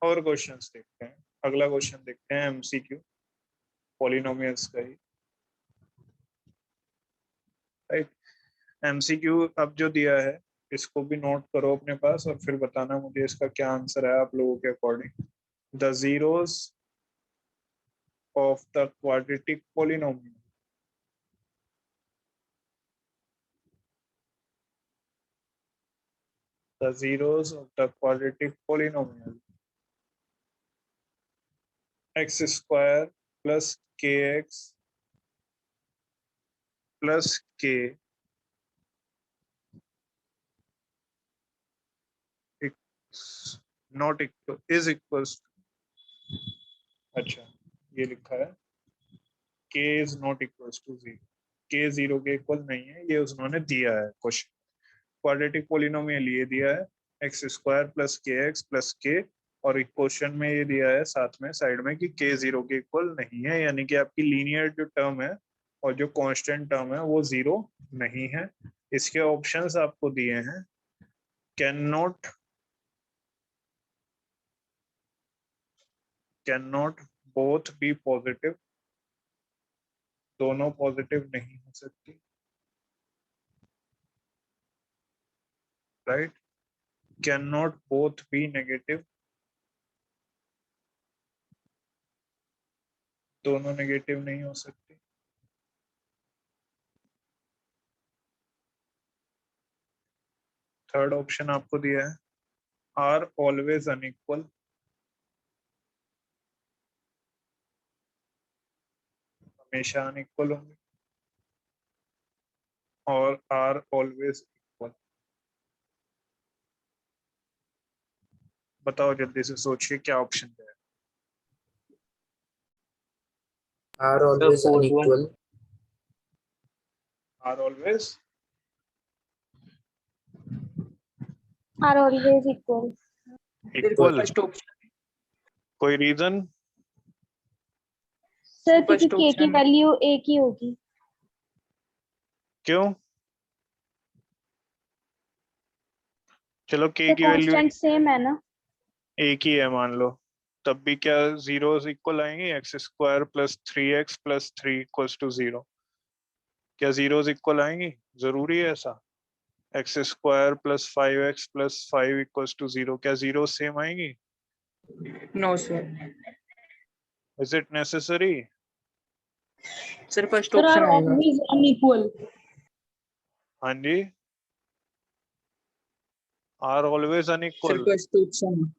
और क्वेश्चंस देखते हैं। अगला क्वेश्चन देखते हैं एमसीक्यू पॉलिनोमियल्स का ही, राइट। एमसीक्यू अब जो दिया है इसको भी नोट करो अपने पास और फिर बताना मुझे इसका क्या आंसर है आप लोगों के according. The zeros of the quadratic polynomial, the zeros of the quadratic polynomial x square plus kx plus k not equal is equals to, अच्छा ये लिखा है k is not equals to 0, k 0 के equal नहीं है, ये उन्होंने दिया है क्वेश्चन। क्वाड्रेटिक पोलिनोमियल ये दिया है एक्स स्क्वायर प्लस के एक्स प्लस के, और एक क्वेश्चन में ये दिया है साथ में साइड में कि के 0 के इक्वल नहीं है, यानी कि आपकी लीनियर जो टर्म है और जो कांस्टेंट टर्म है वो 0 नहीं है। इसके ऑप्शंस आपको दिए हैं can not both be positive, दोनों पॉजिटिव नहीं हो सकती, right. Can not both be negative, दोनों नेगेटिव नहीं हो सकती। थर्ड ऑप्शन आपको दिया है आर ऑलवेज अनइक्वल, हमेशा अनइक्वल होंगे, और आर ऑलवेज इक्वल। बताओ जल्दी से सोचिए क्या ऑप्शन है। Are always unequal, are always are always equal. Equal, कोई रीजन? सर क्योंकि के की वैल्यू एक ही होगी। क्यों? चलो के की वैल्यू कांस्टेंट सेम है ना, एक ही है मान लो, तब भी क्या जीरोस इक्वल आएंगे? X square plus 3x plus 3 equals to 0, क्या जीरोस इक्वल आएंगी? जरूरी है ऐसा? X square plus 5x plus 5 equals to 0, क्या जीरो सेम आएंगी? No sir. Is it necessary? Sir first option आएगा अनइक्वल। हाँ जी, are always sir unequal. First option.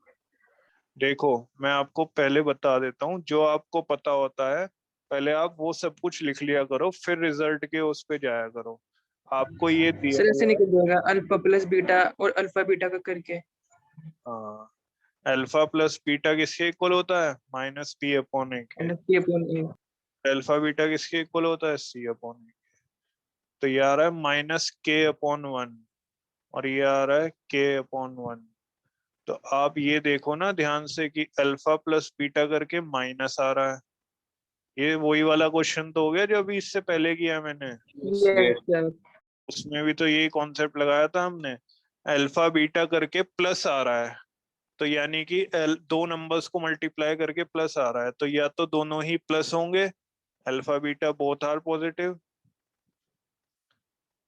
देखो मैं आपको पहले बता देता हूँ, जो आपको पता होता है पहले आप वो सब कुछ लिख लिया करो, फिर रिजल्ट के उस पे जाया करो। आपको ये दिया सर ऐसे हुआ है, निकल जाएगा अल्फा प्लस बीटा और अल्फा बीटा का करके। हाँ, अल्फा प्लस बीटा किसके इक्वल होता है? माइनस पी अपॉन ए के। P upon A. Alpha beta किसके इक्वल होता है? सी अपॉन ए। तो ये आ रहा है माइनस के अपॉन 1 और ये आ रहा है के अपॉन 1। तो आप ये देखो ना ध्यान से कि अल्फा प्लस बीटा करके माइनस आ रहा है। ये वही वाला क्वेश्चन तो हो गया जो अभी इससे पहले किया मैंने, यस सर। उसमें भी तो यही कॉन्सेप्ट लगाया था हमने, अल्फा बीटा करके प्लस आ रहा है, तो यानी कि दो नंबर्स को मल्टीप्लाई करके प्लस आ रहा है, तो या तो दोनों ही प्लस होंगे, alpha beta both are positive,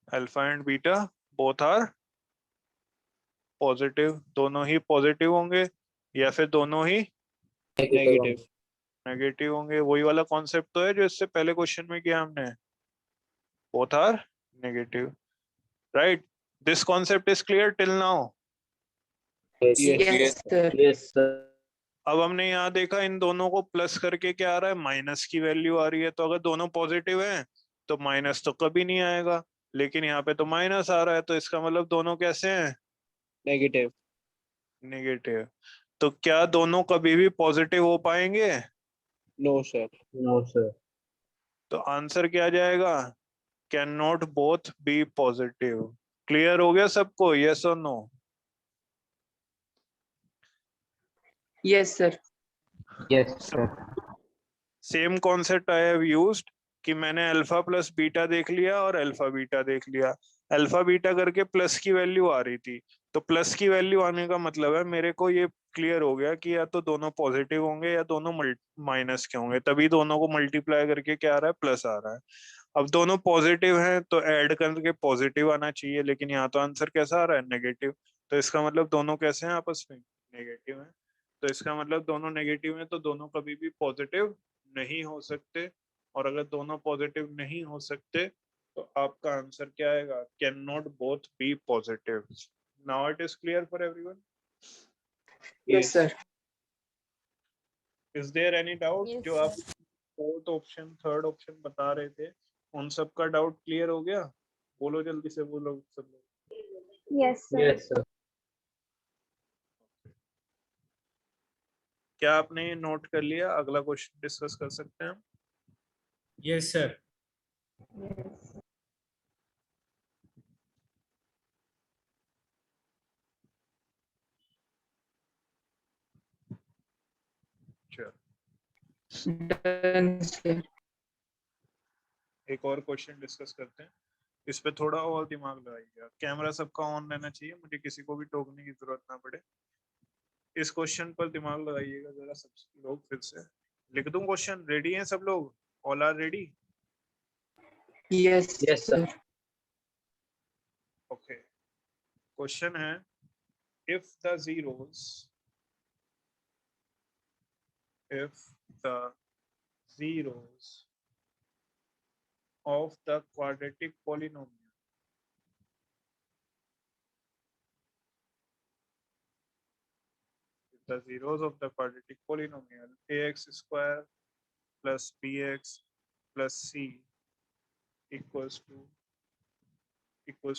alpha and beta both are positive, दोनों ही पॉजिटिव होंगे, या फिर दोनों ही नेगेटिव। नेगेटिव होंगे। वही वाला कॉन्सेप्ट तो है जो इससे पहले क्वेश्चन में किया हमने, both are negative, right. This concept is clear till now? Yes sir. Yes sir. अब हमने यहाँ देखा इन दोनों को प्लस करके क्या आ रहा है? माइनस की वैल्यू आ रही है, तो अगर दोनों पॉजिटिव हैं तो माइनस तो कभी नहीं आएगा, लेकिन यहाँ पे तो माइनस आ रहा है, तो इसका मतलब दोनों कैसे हैं? नेगेटिव। नेगेटिव। तो क्या दोनों कभी भी पॉजिटिव हो पाएंगे? No sir. No sir. तो आंसर क्या जाएगा? Can not both be positive. Clear हो गया सबको? यस और no? Yes sir. Yes sir. Same concept I have used कि मैंने अल्फा प्लस बीटा देख लिया और अल्फा बीटा देख लिया, अल्फा बीटा करके प्लस की वैल्यू आ रही थी, तो प्लस की वैल्यू आने का मतलब है मेरे को ये क्लियर हो गया कि या तो दोनों पॉजिटिव होंगे या दोनों माइनस के होंगे, तभी दोनों को मल्टीप्लाई करके क्या आ रहा है, प्लस आ रहा है। अब दोनों पॉजिटिव हैं तो ऐड करके पॉजिटिव आना चाहिए, लेकिन यहाँ तो आंसर कैसा आ रहा है, नेगेटिव। तो इसका मतलब दोनों कैसे हैं आपस में, नेगेटिव हैं। तो इसका मतलब दोनों नेगेटिव हैं तो दोनों कभी भी पॉजिटिव नहीं हो सकते, और अगर दोनों पॉजिटिव नहीं हो सकते तो आपका आंसर क्या आएगा, can not both be positive. Now it is clear for everyone. Yes, sir. Is there any doubt? Yes, जो sir. आप फोर्थ ऑप्शन थर्ड ऑप्शन बता रहे थे उन सब का डाउट क्लियर हो गया? बोलो जल्दी से, बोलो सब लोग। Yes, sir. Yes, sir. क्या आपने ये नोट कर लिया? अगला क्वेश्चन डिस्कस कर सकते हैं हम। Yes, sir. चलो Done, sir. एक और क्वेश्चन डिस्कस करते हैं। इस पे थोड़ा और दिमाग लगाइएगा। कैमरा सबका ऑन रहना चाहिए, मुझे किसी को भी टोकने की जरूरत ना पड़े। इस क्वेश्चन पर दिमाग लगाइएगा जरा सब लोग। फिर से लिख दूं क्वेश्चन? रेडी हैं सब लोग? All are ready? Yes, Yes, sir. sir. Okay. Question है, if the zeros of the quadratic polynomial the zeros of the quadratic polynomial ax square plus bx plus c equals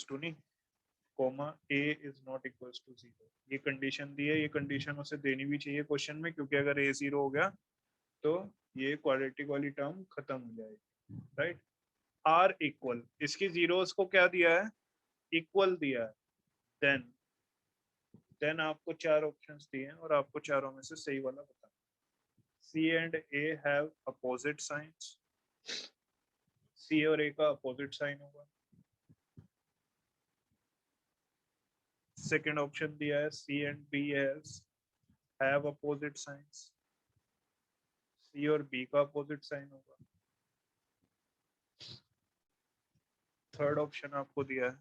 to नहीं comma a is not equals to 0, ये condition दी है। ये condition उसे देनी भी चाहिए question में, क्योंकि अगर a 0 हो गया तो ये क्वाड्रेटिक वाली टर्म खत्म हो जाएगी, राइट। r इक्वल, इसकी जीरोस को क्या दिया है, इक्वल दिया है। देन आपको चार ऑप्शंस दिए हैं और आपको चारों में से सही वाला बताना। C and A have opposite signs, C और A का अपोजिट साइन होगा। सेकेंड ऑप्शन दिया है C and B have opposite signs, C और B का अपोजिट साइन होगा। थर्ड ऑप्शन आपको दिया है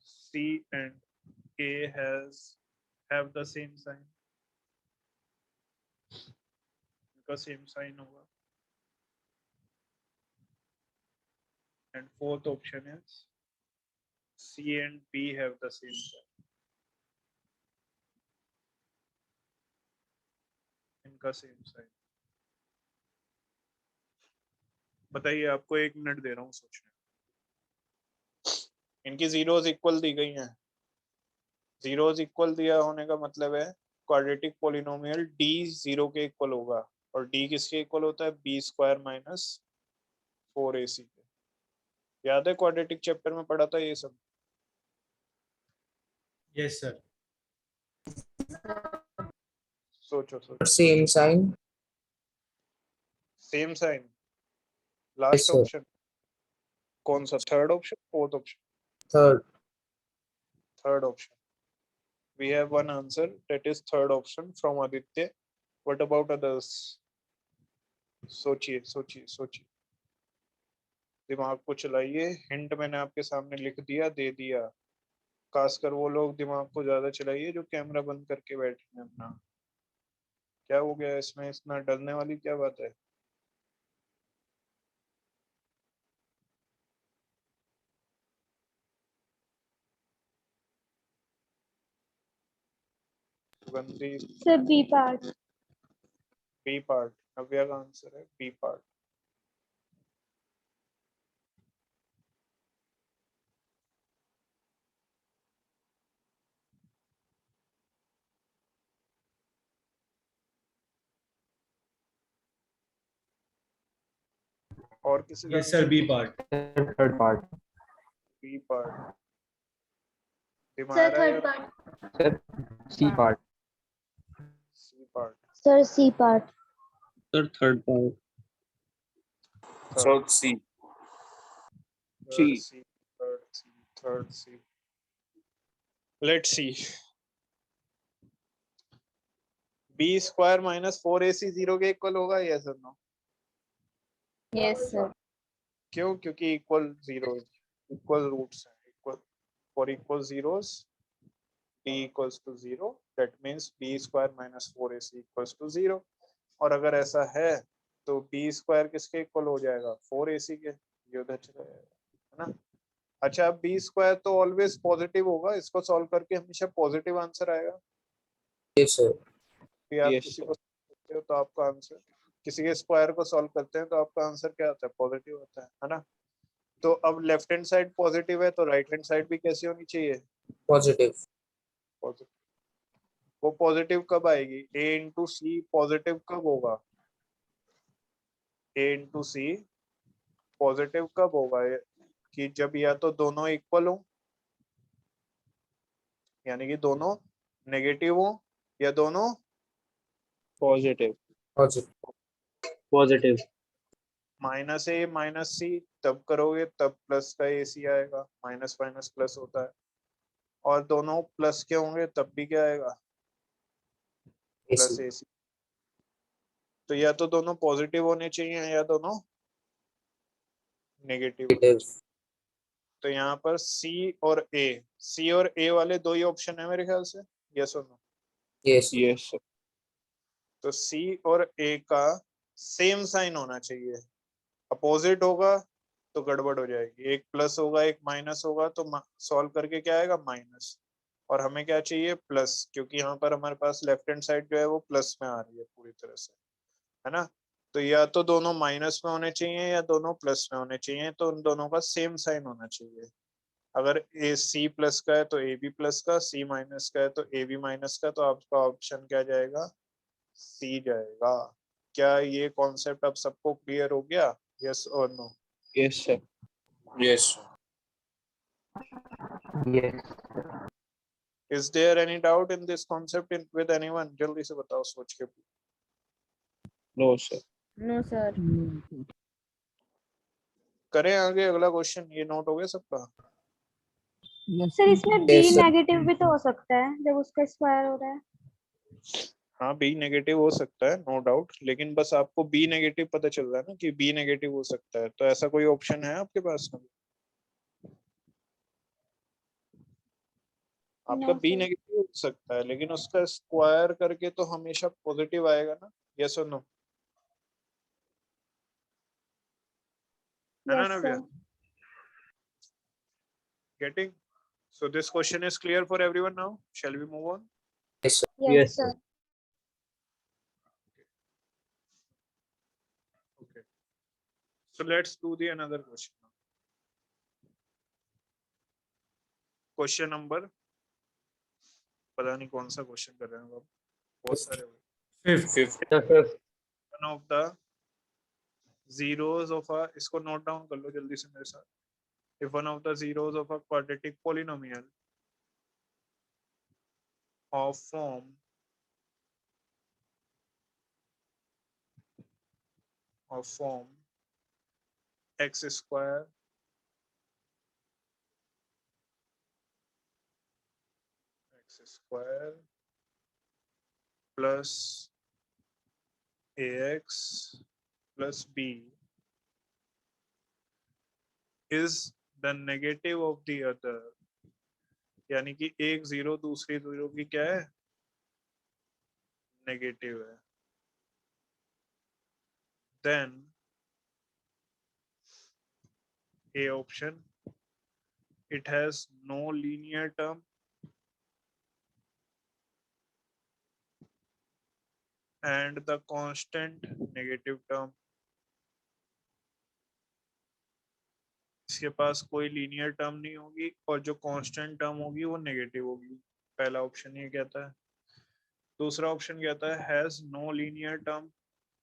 C and A have the same sign, इनका सेम साइन होगा। एंड फोर्थ ऑप्शन है C and B have the same sign, इनका सेम साइन। बताइए, आपको 1 मिनट दे रहा हूँ सोचने। इनकी जीरोस इक्वल दी गई हैं। जीरोस इक्वल दिया होने का मतलब है क्वाड्रेटिक पॉलिनोमियल d 0 के इक्वल होगा, और d किसके इक्वल होता है, b स्क्वायर माइनस 4ac के। याद है क्वाड्रेटिक चैप्टर में पढ़ा था ये सब? Yes, sir. सोचो Same sign. Same sign. Yes, last sir. Option कौन सा, third option fourth option? Third. Third option. we have one answer, that is third option from Aditya. What about others? सोचिए सोचिए सोचिए, दिमाग को चलाइए। हिंट मैंने आपके सामने लिख दिया, दे दिया। खासकर वो लोग दिमाग को ज्यादा चलाइए जो कैमरा बंद करके बैठे हैं अपना। क्या हो गया इसमें, इतना डरने वाली क्या बात है? सुगंधी? Sir, B part. B part. Navya का आंसर है बी पार्ट। और किसी का Yes, sir. B part. Third part. B part? Sir, दिमाग third part. Sir, C part. C part. Sir, C part. Sir, third part. Third C. C, third C, third C. Let's see, B square minus 4ac 0 के equal होगा, yes और no? Yes, sir. क्यों? क्योंकि equal zero, equal roots हैं, equal for equal zeros b equals to 0, that means b square minus 4ac equals to 0। और अगर ऐसा है तो b स्क्वायर किसके इक्वल हो जाएगा? 4ac के, ये उधर चला जाएगा, है ना? अच्छा, b स्क्वायर तो ऑलवेज पॉजिटिव होगा, इसको सॉल्व करके हमेशा पॉजिटिव आंसर आएगा। Yes, sir. कि आप Yes, किसी sir. को करते हो तो आपका आंसर, किसी के स्क्वायर को सॉल्व करते हैं तो आपका आंसर क्या आता है? पॉजिटिव होता है ना? तो अब लेफ्ट हैंड साइड पॉजिटिव है तो राइट हैंड साइड भी कैसी होनी चाहिए? Positive. पॉजिटिव। वो पॉजिटिव कब आएगी? a इंटू सी पॉजिटिव कब होगा? a इंटू सी पॉजिटिव कब होगा? कि जब या तो दोनों इक्वल हो, यानी कि दोनों नेगेटिव हो, या दोनों Positive. Positive. Positive. माइनस ए माइनस सी, तब करोगे तब प्लस का ए सी आएगा, माइनस माइनस प्लस होता है। और दोनों प्लस के होंगे तब भी क्या आएगा? Plus AC. ए सी। तो या तो दोनों पॉजिटिव होने चाहिए या दोनों नेगेटिव होने Negative. चाहिए। तो यहाँ पर सी और ए वाले दो ही ऑप्शन है मेरे ख्याल से, यस और नो? Yes. Yes, sir. तो सी और ए का सेम साइन होना चाहिए, अपोजिट होगा तो गड़बड़ हो जाएगी, एक प्लस होगा एक माइनस होगा तो सॉल्व करके क्या आएगा? माइनस। और हमें क्या चाहिए? प्लस, क्योंकि यहाँ पर हमारे पास लेफ्ट हैंड साइड जो है वो प्लस में आ रही है पूरी तरह से, है ना? तो या तो दोनों माइनस में होने चाहिए या दोनों प्लस में होने चाहिए, तो उन दोनों का सेम साइन होना चाहिए। अगर ए सी प्लस का है तो ए बी प्लस का, सी माइनस का है तो ए बी माइनस का, तो आपका ऑप्शन क्या जाएगा? सी जाएगा। क्या ये कॉन्सेप्ट अब सबको क्लियर हो गया? यस और no? Yes, sir. Yes. Yes. Is there any doubt in this concept in with anyone? जल्दी से बताओ सोच के। No, sir. No, sir. करें आगे अगला क्वेश्चन? ये नोट हो गया सबका? सर इसमें बी Yes, sir. नेगेटिव भी तो हो सकता है जब उसका स्क्वायर हो रहा है। हाँ, बी नेगेटिव हो सकता है, नो डाउट, लेकिन बस आपको बी नेगेटिव पता चल रहा है ना कि बी नेगेटिव हो सकता है, तो ऐसा कोई ऑप्शन है आपके पास? आपका No, बी sir. नेगेटिव हो सकता है लेकिन उसका स्क्वायर करके तो हमेशा पॉजिटिव आएगा ना, यस और नो? है ना Yes, Navya? sir. Getting? So this question is clear for everyone now. Shall we move on? Yes, sir. Yes, Yes, sir. Okay. So let's do the another question now. Question number, पता नहीं कौन सा question कर रहे हैं आप, बहुत सारे हो गए। Fifth. Fifth. One of the zeros of a, इसको नोट डाउन कर लो जल्दी से मेरे साथ। If one of the zeros of a quadratic polynomial of form x square plus ax plus b is the negative of the other, यानी कि एक zero दूसरी जीरो की क्या है? नेगेटिव है। Then A option, it has no linear term and the constant negative term। इसके पास कोई लीनियर टर्म नहीं होगी और जो कांस्टेंट टर्म होगी वो नेगेटिव होगी। पहला ऑप्शन ये कहता है। दूसरा ऑप्शन कहता है हैज नो लीनियर टर्म,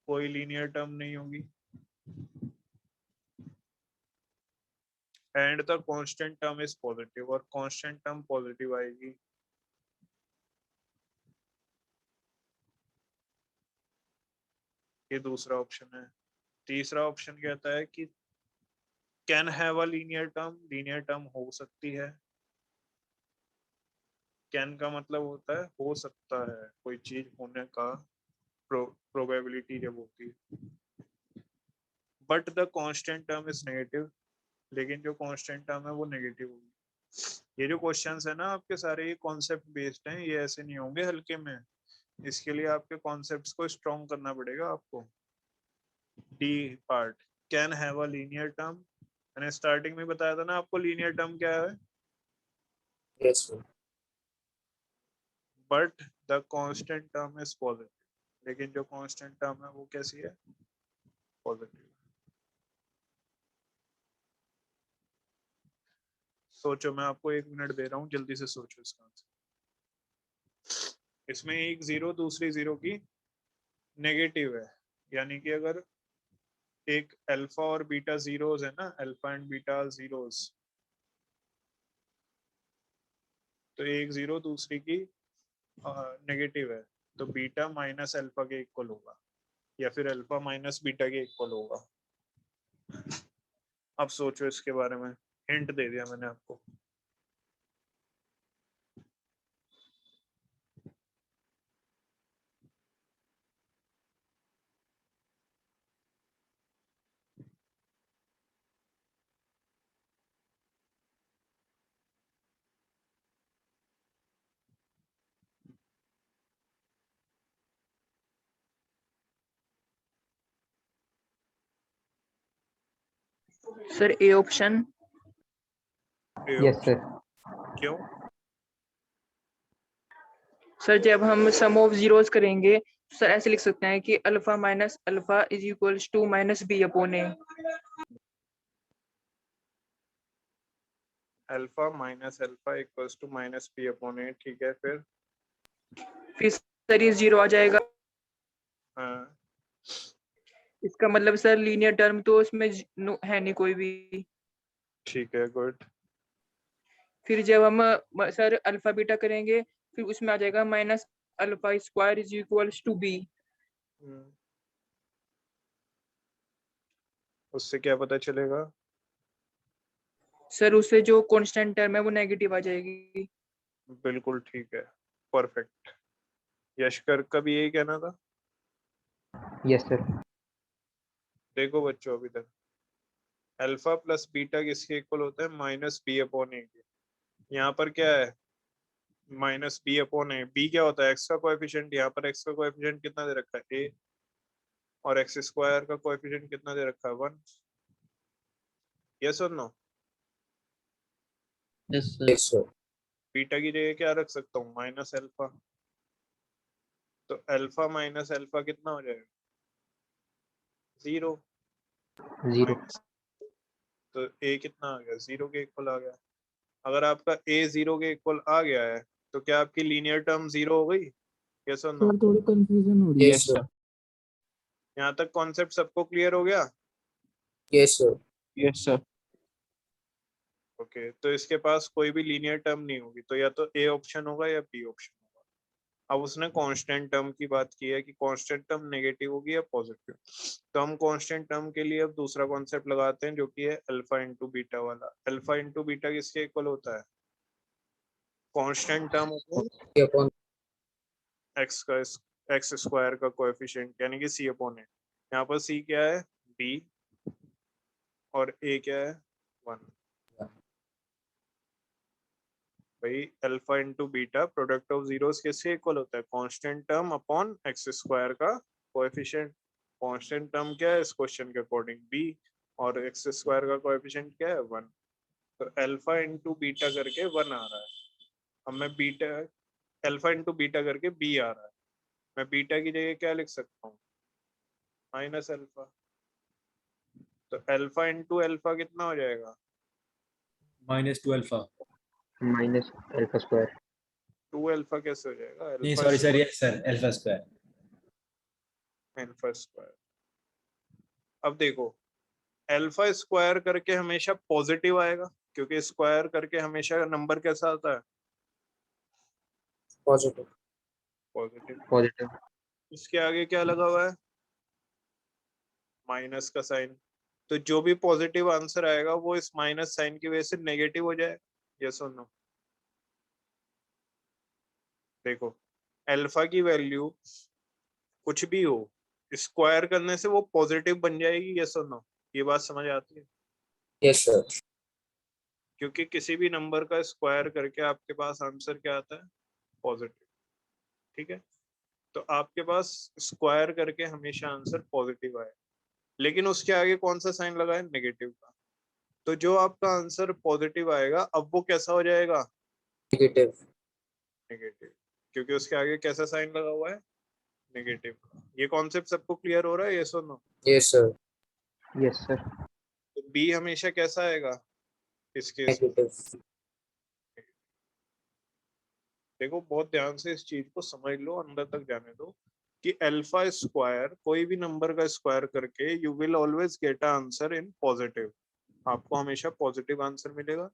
कोई लीनियर टर्म नहीं होगी, and the constant term is positive, और कांस्टेंट टर्म पॉजिटिव आएगी। ये दूसरा ऑप्शन है। तीसरा ऑप्शन कहता है कि can have a linear term, linear term हो सकती है, कैन का मतलब होता है हो सकता है, कोई चीज होने का प्रोबेबिलिटी जब होती है। But the constant term is negative, लेकिन जो कांस्टेंट टर्म है वो नेगेटिव होगी। ये जो क्वेश्चंस है ना आपके सारे ये कॉन्सेप्ट बेस्ड हैं, ये ऐसे नहीं होंगे हल्के में। इसके लिए आपके कॉन्सेप्ट्स को स्ट्रॉन्ग करना पड़ेगा आपको। D part, can have a linear term. मैंने स्टार्टिंग में बताया था ना आपको लीनियर टर्म क्या है, Yes, sir. But the constant term is positive. लेकिन जो कांस्टेंट टर्म है वो कैसी है, पॉजिटिव। सोचो, मैं आपको 1 मिनट दे रहा हूँ, जल्दी से सोचो इसका आंसर। इसमें एक जीरो दूसरी जीरो की नेगेटिव है, यानी कि अगर एक अल्फा और बीटा जीरोस है ना, अल्फा एंड बीटा जीरोस, तो एक जीरो दूसरी की नेगेटिव है, तो बीटा माइनस अल्फा के इक्वल होगा, या फिर अल्फा माइनस बीटा के इक्वल होगा। अब सोचो इसके बारे में, हिंट दे दिया मैंने आपको। सर ए ऑप्शन। Yes sir. क्यों? सर जब हम सम ऑफ जीरोस करेंगे तो सर ऐसे लिख सकते हैं कि alpha minus alpha is equals to minus B upon A. Alpha minus alpha equals to minus P upon A, ठीक है, फिर सर ये जीरो आ जाएगा। हाँ, इसका मतलब सर लीनियर टर्म तो इसमें है नहीं कोई भी। ठीक है, गुड। फिर जब हम सर अल्फा बीटा करेंगे फिर उसमें आ जाएगा minus alpha square is equals to B. उससे क्या पता चलेगा? सर उससे जो कांस्टेंट टर्म है वो नेगेटिव आ जाएगी। बिल्कुल ठीक है, परफेक्ट। यशकर का भी यही कहना था। Yes sir. देखो बच्चों, अभी तक अल्फा प्लस बीटा किसके इक्वल होता है, माइनस बी अपॉन ए के। यहाँ पर क्या है, माइनस बी अपॉन ए। बी क्या होता है, एक्स का कोएफिशिएंट। यहाँ पर एक्स का कोएफिशिएंट कितना दे रखा है, ए, और एक्स स्क्वायर का कोएफिशिएंट कितना दे रखा है, 1। यस और नो? Yes, sir. बीटा की जगह क्या रख सकता हूँ, माइनस अल्फा। तो अल्फा माइनस अल्फा कितना हो जाएगा, 0। जीरो। तो ए कितना आ गया, 0 के इक्वल आ गया। अगर आपका ए 0 के इक्वल आ गया है तो क्या आपकी लीनियर टर्म 0 हो गई, यस और नो? सर थोड़ी कंफ्यूजन हो रही है। Yes, sir. यहाँ तक कॉन्सेप्ट सबको क्लियर हो गया? Yes, sir. Yes, sir. Okay, तो इसके पास कोई भी लीनियर टर्म नहीं होगी, तो या तो ए ऑप्शन होगा या बी ऑप्शन होगा। अब उसने कांस्टेंट टर्म की बात की है कि कांस्टेंट टर्म नेगेटिव होगी या पॉजिटिव। तो हम कांस्टेंट टर्म के लिए अब दूसरा कॉन्सेप्ट लगाते हैं, जो कि है अल्फा इंटू बीटा वाला। अल्फा इंटू बीटा किसके इक्वल होता है, constant term upon Upon x का, एक्स स्क्वायर का कोएफिशिएंट, यानी कि सी अपॉन ए। यहाँ पर सी क्या है, बी, और ए क्या है, 1। भाई alpha into beta product of zeros किसके इक्वल होता है, constant term upon x square का कोएफिशिएंट। कांस्टेंट टर्म क्या है इस क्वेश्चन के अकॉर्डिंग, बी, और एक्स स्क्वायर का कोएफिशिएंट क्या है, 1। तो अल्फा इंटू बीटा करके 1 आ रहा है। अब मैं बीटा, अल्फा इंटू बीटा करके बी आ रहा है, मैं बीटा की जगह क्या लिख सकता हूँ, माइनस अल्फा। तो अल्फा इंटू अल्फा कितना हो जाएगा, -2 alpha. Minus alpha square. 2 alpha कैसे हो जाएगा, नहीं, alpha sorry, sir. Yes, sir. Alpha square. Alpha square. अब देखो, अल्फा स्क्वायर करके हमेशा पॉजिटिव आएगा, क्योंकि स्क्वायर करके हमेशा नंबर कैसा आता है, positive. पॉजिटिव। पॉजिटिव। इसके आगे क्या लगा हुआ है, माइनस का साइन। तो जो भी पॉजिटिव आंसर आएगा वो इस माइनस साइन की वजह से नेगेटिव हो जाए, यस और नो? देखो अल्फा की वैल्यू कुछ भी हो, स्क्वायर करने से वो पॉजिटिव बन जाएगी, यस और नो? ये बात समझ आती है? Yes, sir. क्योंकि किसी भी नंबर का स्क्वायर करके आपके पास आंसर क्या आता है? पॉजिटिव। ठीक है, तो आपके पास स्क्वायर करके हमेशा आंसर पॉजिटिव आए, लेकिन उसके आगे कौन सा साइन लगा है? नेगेटिव का। तो जो आपका आंसर पॉजिटिव आएगा अब वो कैसा हो जाएगा? Negative. नेगेटिव, क्योंकि उसके आगे कैसा साइन लगा हुआ है? नेगेटिव का। ये कॉन्सेप्ट सबको क्लियर हो रहा है, यस और no? Yes, sir. Yes, sir. तो बी हमेशा कैसा आएगा इस केस में? Negative. देखो बहुत ध्यान से इस चीज को समझ लो, अंदर तक जाने दो कि अल्फा स्क्वायर कोई भी नंबर का स्क्वायर करके you will always get a answer in positive. आपको हमेशा पॉजिटिव आंसर मिलेगा,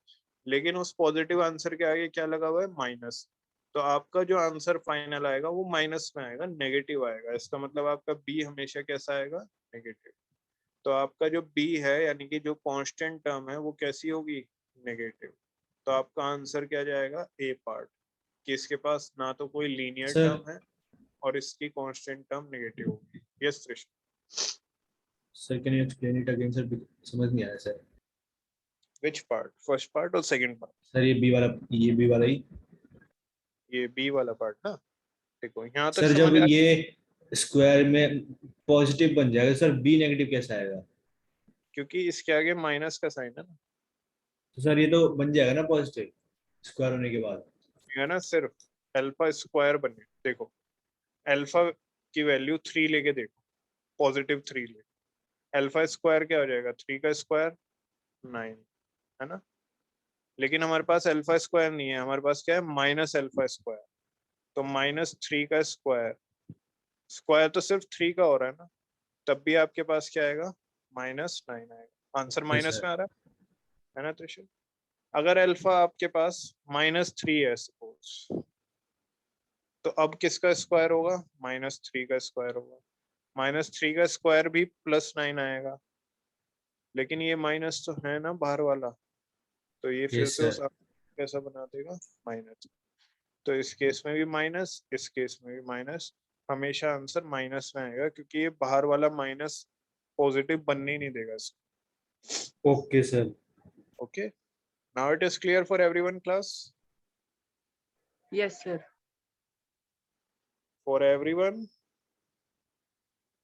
लेकिन उस पॉजिटिव आंसर के आगे क्या लगा हुआ है? माइनस। तो आपका जो आंसर फाइनल आएगा वो माइनस में आएगा, नेगेटिव आएगा। इसका मतलब आपका बी हमेशा कैसा आएगा? नेगेटिव। तो आपका जो बी है यानी कि जो कांस्टेंट टर्म है वो कैसी होगी? नेगेटिव। तो आपका आंसर क्या जाएगा? ए पार्ट, कि इसके पास ना तो कोई लीनियर Sir. टर्म है और इसकी कांस्टेंट टर्म नेगेटिव होगी। Yes Krishna, Sir, can you explain it again, sir? समझ नहीं आया sir. Which part? First part और सेकंड पार्ट? सर ये बी वाला ही। ये बी वाला पार्ट ना, देखो यहाँ तक सर जब समझ आ, ये स्क्वायर में पॉजिटिव बन जाएगा सर, बी नेगेटिव कैसे आएगा? क्योंकि इसके आगे माइनस का साइन है ना, तो सर ये तो बन जाएगा ना पॉजिटिव स्क्वायर होने के बाद। है ना? सिर्फ अल्फा स्क्वायर बने। देखो अल्फा की वैल्यू 3 लेके देखो, पॉजिटिव 3 ले, अल्फा स्क्वायर क्या हो जाएगा? 3 का स्क्वायर 9, है ना? लेकिन हमारे पास अल्फा स्क्वायर नहीं है, हमारे पास क्या है? Minus alpha square. तो -3 का स्क्वायर, स्क्वायर तो सिर्फ 3 का हो रहा है ना, तब भी आपके पास क्या आएगा? -9 आएगा। Answer Okay, minus sir. में आ रहा है ना त्रिशूल? अगर अल्फा आपके पास -3 है सपोज, तो अब किसका स्क्वायर होगा? -3 का स्क्वायर होगा। -3 का स्क्वायर भी +9 आएगा, लेकिन ये माइनस तो है ना बाहर वाला, तो ये फिर Yes, से sir. उस कैसा बना देगा? माइनस। तो इस केस में भी माइनस, इस केस में भी माइनस, हमेशा आंसर माइनस में आएगा, क्योंकि ये बाहर वाला माइनस पॉजिटिव बनने ही नहीं देगा इसको। Okay, sir. Okay, now it is clear for everyone class? Yes, sir. For everyone?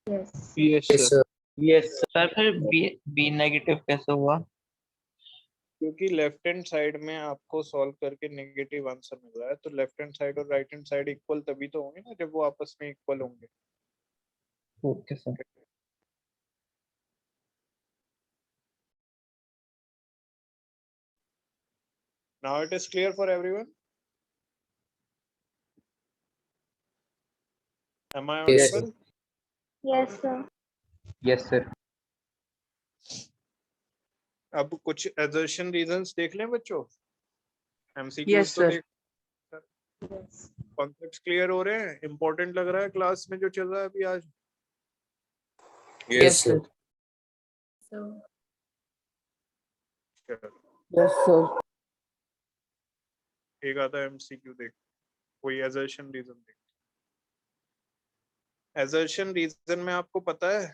Yes. Yes, Yes, sir. Yes, sir फिर बी नेगेटिव कैसे हुआ? क्योंकि लेफ्ट हैंड साइड में आपको सॉल्व करके नेगेटिव आंसर मिल रहा है, तो लेफ्ट हैंड साइड और राइट हैंड साइड इक्वल तभी तो होंगे ना जब वो आपस में इक्वल होंगे। Okay sir. Now it is clear for everyone? Am I Yes, audible? Yes, sir. Yes sir. अब कुछ assertion reasons देख लें बच्चों, MCQs Yes, तो sir. देख, Yes. कॉन्सेप्ट्स क्लियर हो रहे हैं? इंपॉर्टेंट लग रहा है क्लास में जो चल रहा है अभी आज? Yes, sir. So, चलो, Yes, sir. एक आता है MCQ देख, कोई assertion reason देख। assertion reason में आपको पता है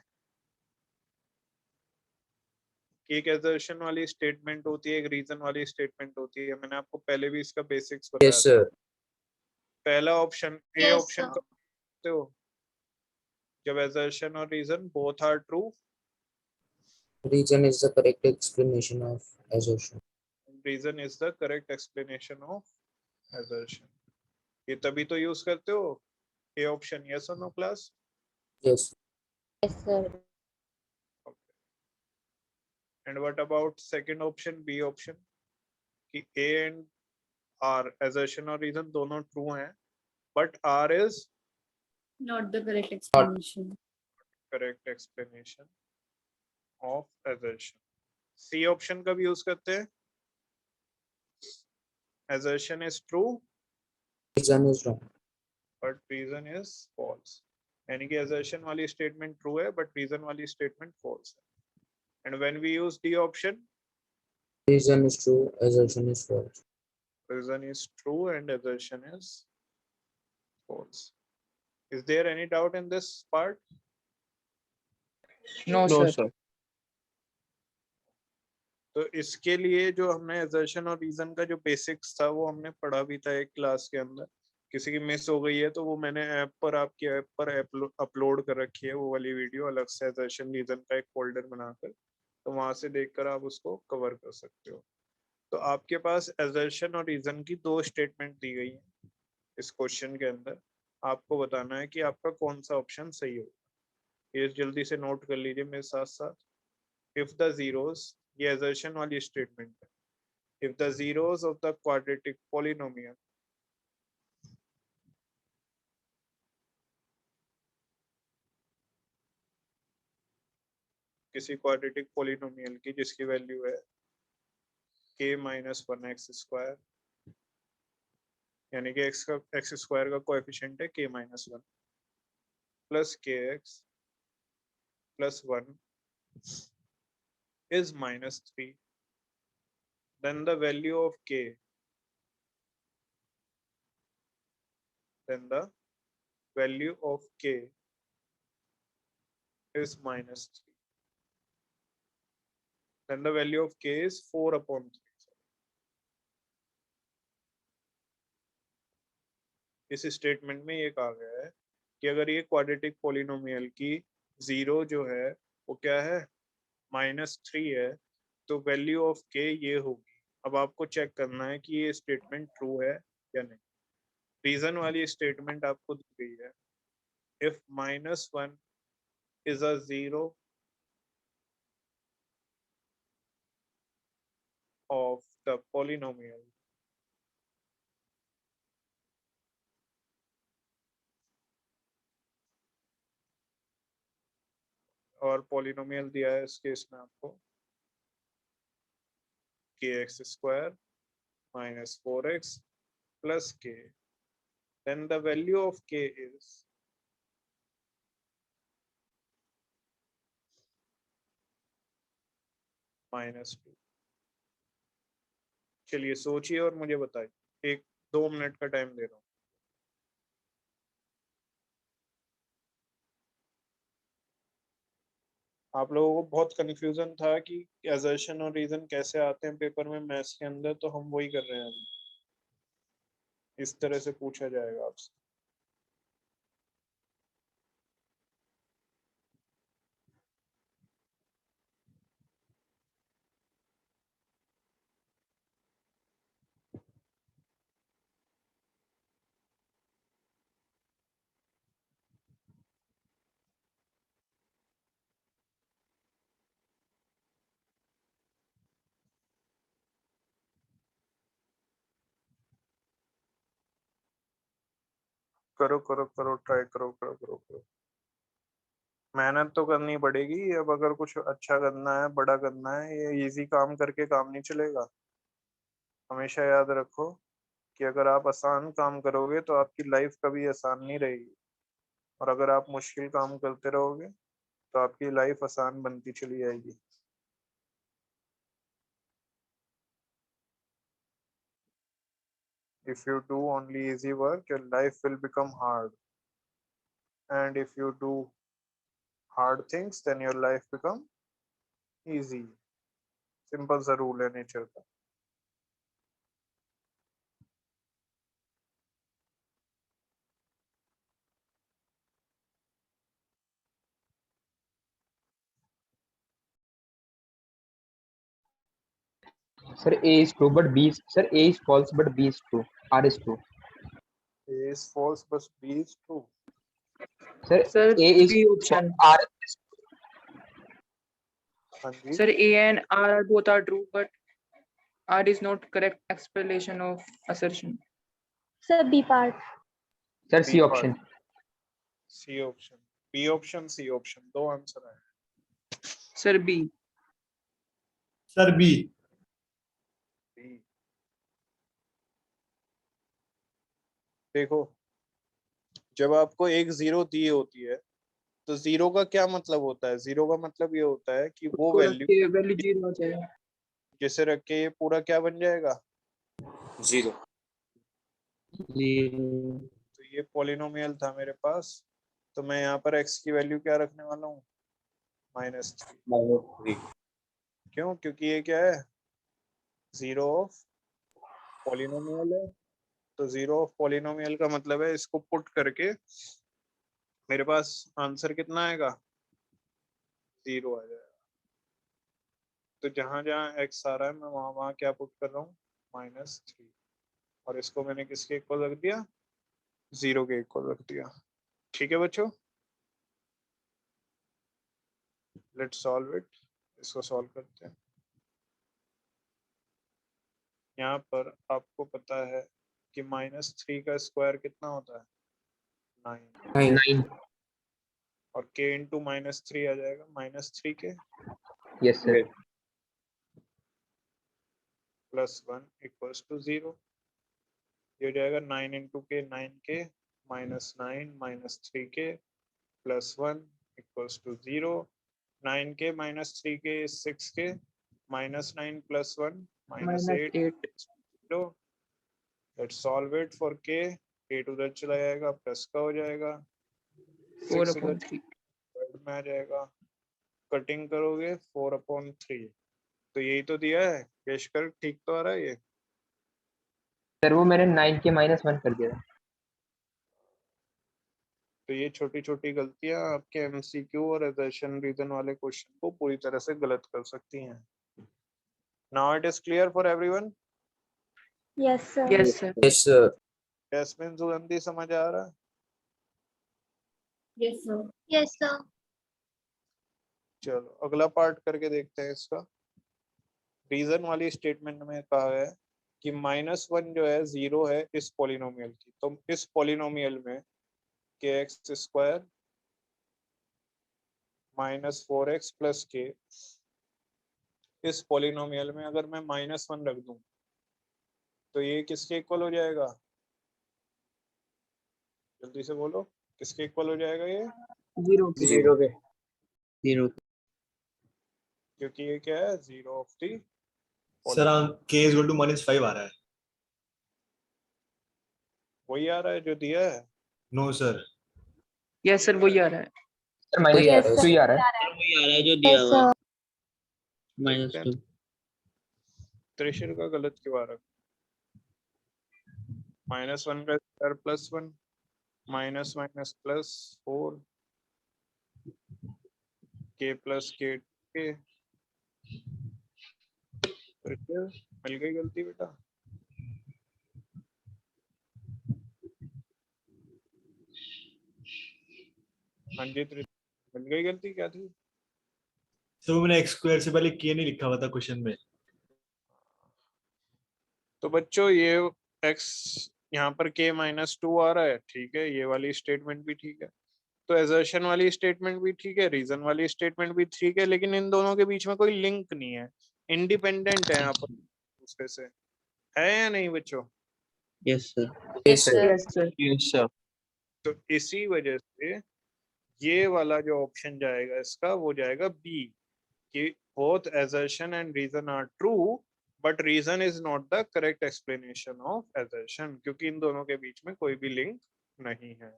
कि एक assertion वाली स्टेटमेंट होती है, एक रीजन वाली स्टेटमेंट होती है। मैंने आपको पहले भी इसका बेसिक्स बताया Yes, था। sir. पहला option A Yes, option sir. का देखते हो, जब assertion और reason both are true, Reason is the correct explanation of assertion. reason is the correct explanation of assertion। ये तभी तो यूज करते हो ए ऑप्शन, यस और no class? Yes. Yes, sir. And what about second option, B option, कि A and R assertion और reason दोनों true हैं, but R is Not the correct explanation. Correct explanation of assertion। C option का भी use करते हैं, assertion is true Reason is wrong. but reason is false, यानी कि assertion वाली स्टेटमेंट ट्रू है बट reason वाली स्टेटमेंट false है। and when we use D option, Reason is true, assertion is false. reason is true and assertion is false. Is there any doubt in this part? No, no sir. Sir. तो इसके लिए जो हमने assertion और reason का जो basics था वो हमने पढ़ा भी था एक क्लास के अंदर। किसी की मिस हो गई है तो वो मैंने ऐप पर, आपकी ऐप पर अपलोड कर रखी है वो वाली वीडियो अलग से, assertion reason का एक फोल्डर बनाकर, तो वहां से देखकर आप उसको कवर कर सकते हो। तो आपके पास assertion और reason की दो स्टेटमेंट दी गई है इस क्वेश्चन के अंदर। आपको बताना है कि आपका कौन सा ऑप्शन सही होगा। ये जल्दी से नोट कर लीजिए मेरे साथ साथ। इफ द जीरोस, ये assertion वाली स्टेटमेंट है। If the zeros of the quadratic polynomial किसी क्वाड्रेटिक पॉलिनोमियल की जिसकी वैल्यू है k माइनस 1x², यानी कि x स्क्वायर का कोएफिशिएंट है k minus 1 plus kx plus 1 is -3, then the value of k, then the value of k is -3, then the value of k is 4/3। इस statement में ये कहा गया है कि अगर ये क्वाड्रेटिक पॉलिनोमियल की जीरो जो है वो क्या है, -3 है, तो वैल्यू ऑफ के ये होगी। अब आपको चेक करना है कि ये स्टेटमेंट ट्रू है या नहीं। रीजन वाली स्टेटमेंट आपको दी गई है, if -1 is a zero of the polynomial और पॉलिनोमियल दिया है इस केस में आपको kx² minus 4x plus k, then the value of k is -2। चलिए सोचिए और मुझे बताइए, 1-2 मिनट का टाइम दे रहा हूँ। आप लोगों को बहुत कंफ्यूजन था कि assertion और रीजन कैसे आते हैं पेपर में मैथ्स के अंदर, तो हम वही कर रहे हैं अभी। इस तरह से पूछा जाएगा आपसे। करो करो करो, ट्राई करो, करो करो करो। मेहनत तो करनी पड़ेगी। अब अगर कुछ अच्छा करना है, बड़ा करना है, ये इजी काम करके काम नहीं चलेगा। हमेशा याद रखो कि अगर आप आसान काम करोगे तो आपकी लाइफ कभी आसान नहीं रहेगी, और अगर आप मुश्किल काम करते रहोगे तो आपकी लाइफ आसान बनती चली जाएगी। If you do only easy work, your life will become hard, and if you do hard things, then your life become easy। Simple सा रूल है नेचर का। Sir, A is true, but B is, sir, A is false, but B is true. R is true. A is false, but B is true। Sir, Sir, A is B option. R is हाँ जी। Sir, A and R are both are true, but R is not correct explanation of assertion. Sir, B part. sir, B C part। option. C option, B option, C option, दो answer है। Sir, B. Sir B. B। देखो, जब आपको एक zero दी होती है तो zero का क्या मतलब होता है? जीरो का मतलब ये होता है कि वो उसको रख वैल्यू के वैल्यू जीरो हो जाए। जिसे रख के ये पूरा क्या बन जाएगा, zero। तो ये पॉलिनोमियल था मेरे पास, तो मैं यहाँ पर x की वैल्यू क्या रखने वाला हूँ, -3। क्यों? क्योंकि ये क्या है, जीरो ऑफ पॉलिनोमियल है। तो जीरो ऑफ पॉलिनोमियल का मतलब है इसको पुट करके मेरे पास आंसर कितना आएगा, 0 आ जाएगा। तो जहां जहां x आ रहा है मैं वहां वहां क्या पुट कर रहा हूँ, -3, और इसको मैंने किसके इक्वल रख दिया, 0 के इक्वल रख दिया। ठीक है बच्चों, लेट्स सॉल्व इट। इसको सॉल्व करते हैं। यहाँ पर आपको पता है कि -3 का स्क्वायर कितना होता है, 9, 9. और k इंटू -3 आ जाएगा, -3 के Yes, sir. +1 equals to 0। ये हो जाएगा 9 इंटू के, 9 के -9 -3 के +1 इक्वल्स टू 0। 9 के -3 के 6 के, -9 +1 -8 -8 0। Let's solve it for k। 8 उधर चला जाएगा, प्लस का हो जाएगा, 6 इधर 4/3 वर्ड में आ जाएगा। कटिंग करोगे 4/3। तो यही तो दिया है, पेश कर, ठीक तो आ रहा है ये। सर वो मैंने 9 के -1 कर दिया था। तो ये छोटी छोटी गलतियां आपके एमसीक्यू और असर्शन रीजन वाले क्वेश्चन को पूरी तरह से गलत कर सकती हैं। Now it is clear for everyone. Yes, sir. Yes sir Yes, sir. Jasmine Sugandhi समझ आ रहा है? Yes, sir. Yes, sir. चलो अगला पार्ट करके देखते हैं इसका। रीजन वाली स्टेटमेंट में कहा है कि -1 जो है 0 है इस पॉलिनोमियल की। तो इस पॉलिनोमियल में kx² -4x + k, इस पॉलिनोमियल में अगर मैं -1 रख दूं तो ये किसके इक्वल हो जाएगा, जल्दी से बोलो, किसके इक्वल हो जाएगा ये, 0 0 के 0 क्योंकि ये क्या है, 0 of the sir k is equal to -5 आ रहा है। वही आ रहा है जो दिया है। नो सर, यस सर वही आ रहा है सर वही आ रहा है -2 ही आ रहा है। वही आ रहा है जो दिया Yes, हुआ sir. -2। त्रिशर का गलत क्यों आ रहा है, -1 का square +1 minus minus +4 k + k के। त्रिशर मिल गई गलती बेटा। हाँ जी त्रिशर मिल गई गलती, क्या थी? सर वो मैंने x² से पहले k नहीं लिखा हुआ था क्वेश्चन में। तो बच्चों ये x यहाँ पर k -2 आ रहा है, ठीक है, ये वाली स्टेटमेंट भी ठीक है। तो एजर्शन वाली स्टेटमेंट भी ठीक है, रीजन वाली स्टेटमेंट भी ठीक है, लेकिन इन दोनों के बीच में कोई लिंक नहीं है, इंडिपेंडेंट है यहाँ पर दूसरे से, है या नहीं बच्चों? Yes sir Yes, sir. Yes sir yes sir तो इसी वजह से ये वाला जो ऑप्शन जाएगा इसका, वो जाएगा बी, कि both assertion and reason are true but reason is not the correct explanation of assertion, क्योंकि इन दोनों के बीच में कोई भी लिंक नहीं है।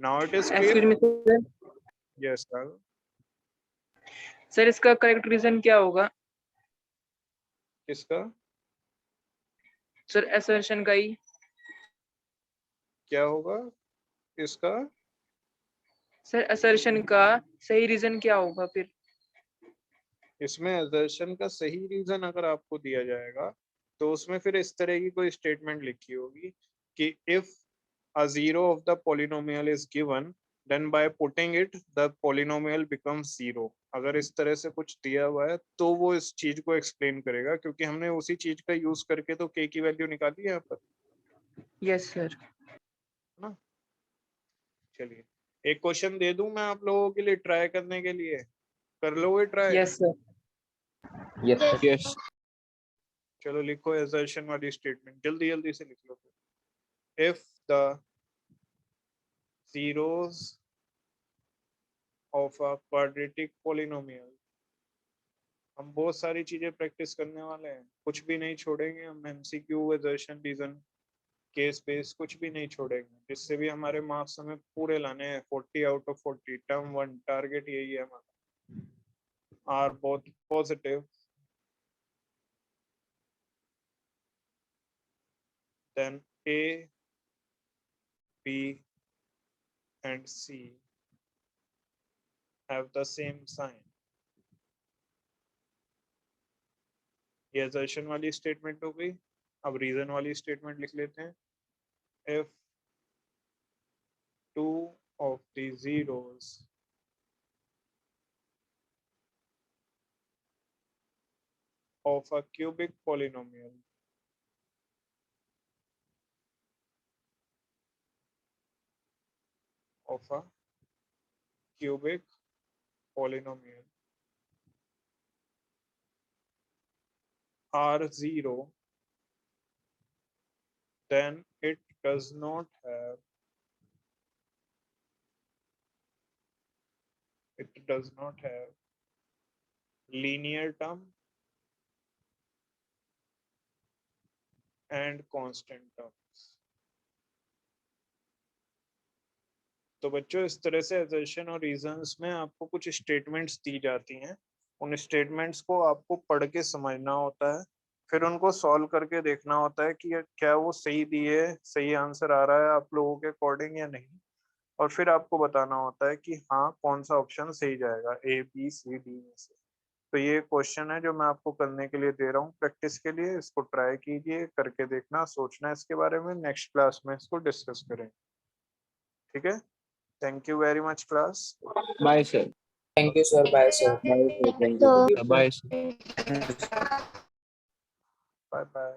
Now it is clear? Excuse me sir Yes sir. Sir इसका करेक्ट रीजन क्या होगा इसका सर असर्शन का ही क्या होगा, इसका सर असर्शन का सही रीजन क्या होगा फिर इसमें assertion का सही रीजन अगर आपको दिया जाएगा तो उसमें फिर इस तरह की कोई स्टेटमेंट लिखी होगी कि if a zero of the polynomial is given then by putting it the polynomial becomes zero। अगर इस तरह से कुछ दिया हुआ है तो वो इस चीज को एक्सप्लेन करेगा, क्योंकि हमने उसी चीज का यूज करके तो k की वैल्यू निकाली है यहाँ पर, यस सर है ना। चलिए एक क्वेश्चन दे दूं मैं आप लोगों के लिए ट्राई करने के लिए, कर लोगे try? Yes sir yes sir. Yes चलो लिखो assertion वाली स्टेटमेंट, जल्दी जल्दी से लिख लो फिर। if the zeros of a quadratic polynomial, हम बहुत सारी चीजें प्रैक्टिस करने वाले हैं, कुछ भी नहीं छोड़ेंगे हम, MCQ assertion reason case base कुछ भी नहीं छोड़ेंगे, जिससे भी हमारे मार्क्स हमें पूरे लाने हैं 40 आउट ऑफ 40। टर्म 1 टारगेट यही है हमारा। Are both positive, then A, B and C have the same sign। ये assertion वाली स्टेटमेंट हो गई। अब रीजन वाली स्टेटमेंट लिख लेते हैं। If two of the zeros of a cubic polynomial are zero, then it does not have linear term and constant terms। तो बच्चों इस तरह से assertion और reasons में आपको कुछ स्टेटमेंट्स दी जाती हैं। उन स्टेटमेंट्स को आपको पढ़ के समझना होता है, फिर उनको सॉल्व करके देखना होता है कि क्या वो सही दिए, सही आंसर आ रहा है आप लोगों के अकॉर्डिंग या नहीं, और फिर आपको बताना होता है कि हाँ कौन सा ऑप्शन सही जाएगा A, B, C, D में से। तो ये क्वेश्चन है जो मैं आपको करने के लिए दे रहा हूँ प्रैक्टिस के लिए। इसको ट्राई कीजिए, करके देखना, सोचना इसके बारे में। नेक्स्ट क्लास में इसको डिस्कस करें, ठीक है। Thank you very much class. Bye sir. Thank you, sir. Bye, sir. So bye sir. Bye bye.